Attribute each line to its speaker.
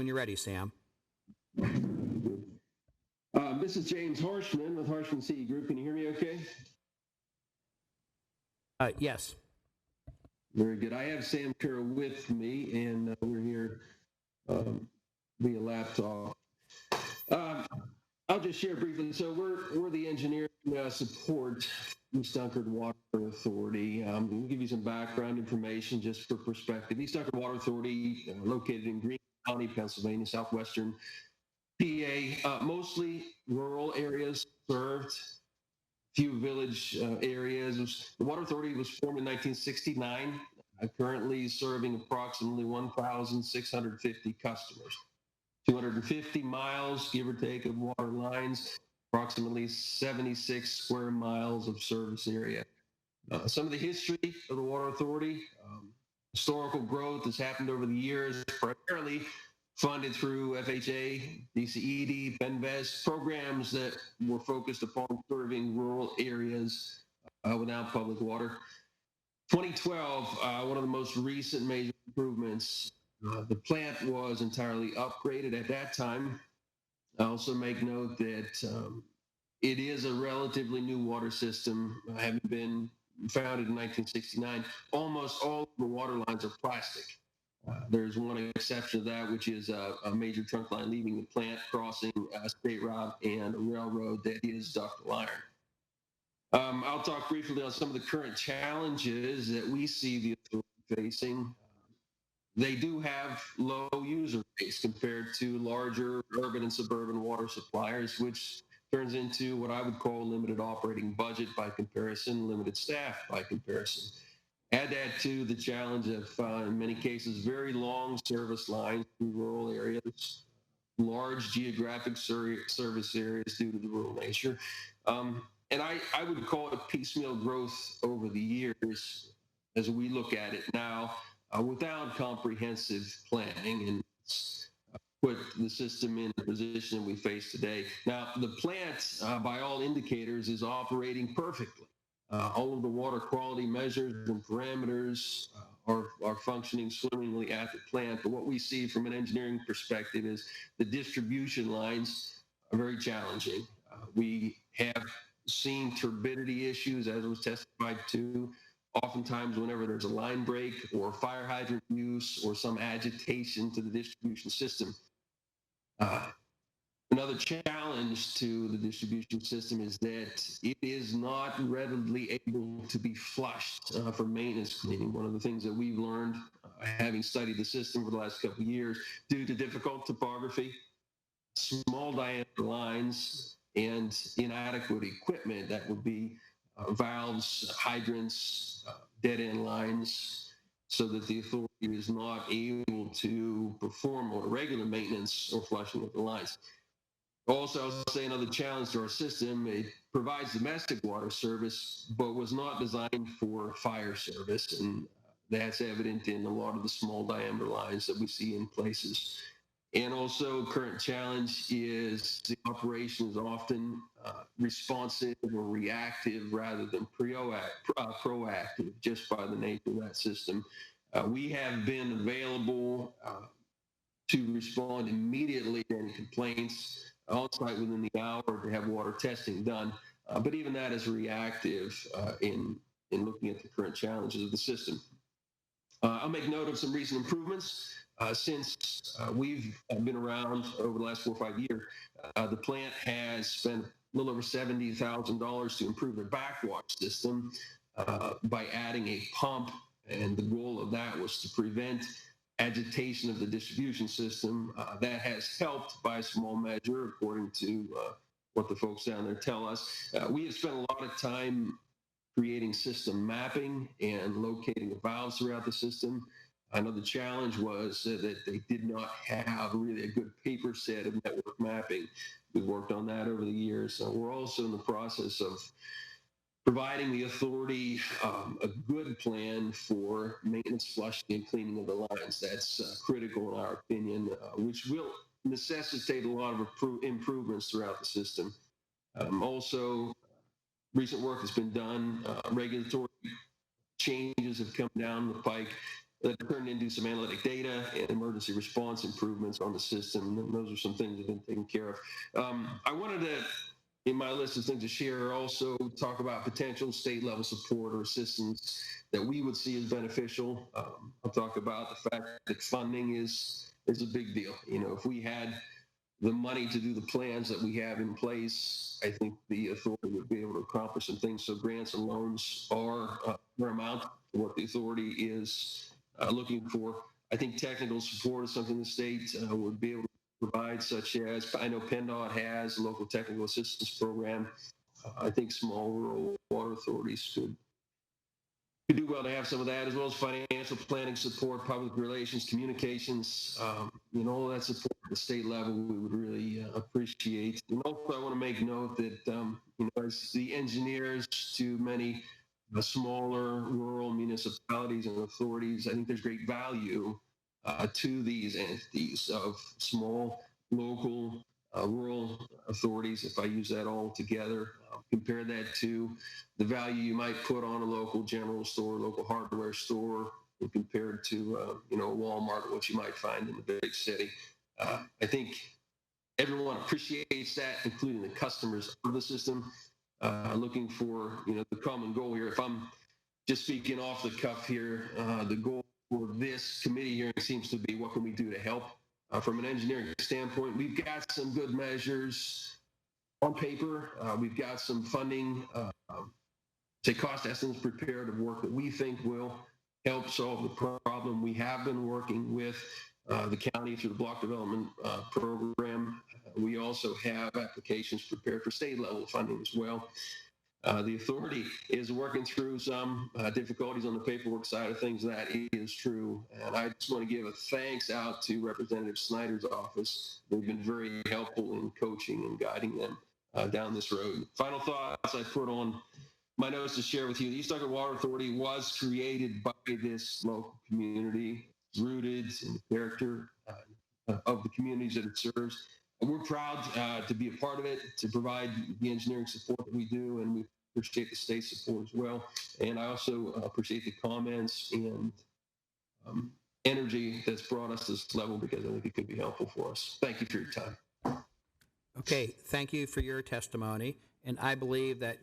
Speaker 1: When you're ready, Sam.
Speaker 2: This is James Harshman with Harshman CE Group. Can you hear me okay?
Speaker 1: Yes.
Speaker 2: Very good. I have Sam Carroll with me, and we're here via laptop. I'll just share briefly. So we're the engineering support East Dunkard Water Authority. We'll give you some background information just for perspective. East Dunkard Water Authority, located in Greene County, Pennsylvania, southwestern PA, mostly rural areas served, few village areas. The Water Authority was formed in 1969, currently serving approximately 1,650 customers. 250 miles, give or take, of water lines, approximately 76 square miles of service area. Some of the history of the Water Authority, historical growth has happened over the years, primarily funded through FHA, DCED, PENVEST, programs that were focused upon serving rural areas without public water. 2012, one of the most recent major improvements, the plant was entirely upgraded at that time. I also make note that it is a relatively new water system, having been founded in 1969. Almost all of the water lines are plastic. There's one exception to that, which is a major trunk line leaving the plant, crossing a state route and a railroad that is ductile iron. I'll talk briefly on some of the current challenges that we see the authority facing. They do have low user base compared to larger urban and suburban water suppliers, which turns into what I would call a limited operating budget by comparison, limited staff by comparison. Add that to the challenge of, in many cases, very long service lines in rural areas, large geographic service areas due to the rural nature. And I would call it piecemeal growth over the years as we look at it now without comprehensive planning and put the system in the position we face today. Now, the plant, by all indicators, is operating perfectly. All of the water quality measures and parameters are functioning swimmingly at the plant. But what we see from an engineering perspective is the distribution lines are very challenging. We have seen turbidity issues, as was testified to, oftentimes whenever there's a line break or fire hydrant use or some agitation to the distribution system. Another challenge to the distribution system is that it is not readily able to be flushed for maintenance cleaning. One of the things that we've learned, having studied the system for the last couple of years, due to difficult topography, small diameter lines, and inadequate equipment, that would be valves, hydrants, dead-end lines, so that the authority is not able to perform on regular maintenance or flushing of the lines. Also, I'll say another challenge to our system, it provides domestic water service, but was not designed for fire service. And that's evident in a lot of the small diameter lines that we see in places. And also, current challenge is the operation is often responsive or reactive rather than proactive, just by the nature of that system. We have been available to respond immediately to any complaints on site within the hour to have water testing done. But even that is reactive in looking at the current challenges of the system. I'll make note of some recent improvements. Since we've been around over the last 4 or 5 years, the plant has spent a little over $70,000 to improve their backwash system by adding a pump. And the goal of that was to prevent agitation of the distribution system. That has helped by a small measure, according to what the folks down there tell us. We have spent a lot of time creating system mapping and locating the valves throughout the system. I know the challenge was that they did not have really a good paper set of network mapping. We've worked on that over the years. We're also in the process of providing the authority a good plan for maintenance, flushing, and cleaning of the lines. That's critical in our opinion, which will necessitate a lot of improvements throughout the system. Also, recent work has been done. Regulatory changes have come down the pike. that turned into some analytic data and emergency response improvements on the system. And those are some things that have been taken care of. I wanted to, in my list of things to share, also talk about potential state level support or assistance that we would see as beneficial. I'll talk about the fact that funding is a big deal. If we had the money to do the plans that we have in place, I think the authority would be able to accomplish some things. So grants and loans are paramount to what the authority is looking for. I think technical support is something the state would be able to provide, such as I know PennDOT has a local technical assistance program. I think small rural water authorities could do well to have some of that, as well as financial planning support, public relations, communications, all that support at the state level we would really appreciate. And also I want to make note that, as the engineers to many smaller rural municipalities and authorities, I think there's great value to these entities of small, local, rural authorities, if I use that all together. Compare that to the value you might put on a local general store, local hardware store, and compared to a Walmart, what you might find in the big city. I think everyone appreciates that, including the customers of the system, looking for the common goal here. If I'm just speaking off the cuff here, the goal for this committee hearing seems to be, what can we do to help? From an engineering standpoint, we've got some good measures on paper. We've got some funding, say cost estimates prepared of work that we think will help solve the problem. We have been working with the county through the block development program. We also have applications prepared for state level funding as well. The authority is working through some difficulties on the paperwork side of things. That is true. And I just want to give a thanks out to Representative Snyder's office. They've been very helpful in coaching and guiding them down this road. Final thoughts I put on my notes to share with you. The East Dunkard Water Authority was created by this local community, rooted in the character of the communities that it serves. And we're proud to be a part of it, to provide the engineering support that we do, and we appreciate the state support as well. And I also appreciate the comments and energy that's brought us to this level, because I think it could be helpful for us. Thank you for your time.
Speaker 1: Okay, thank you for your testimony. And I believe that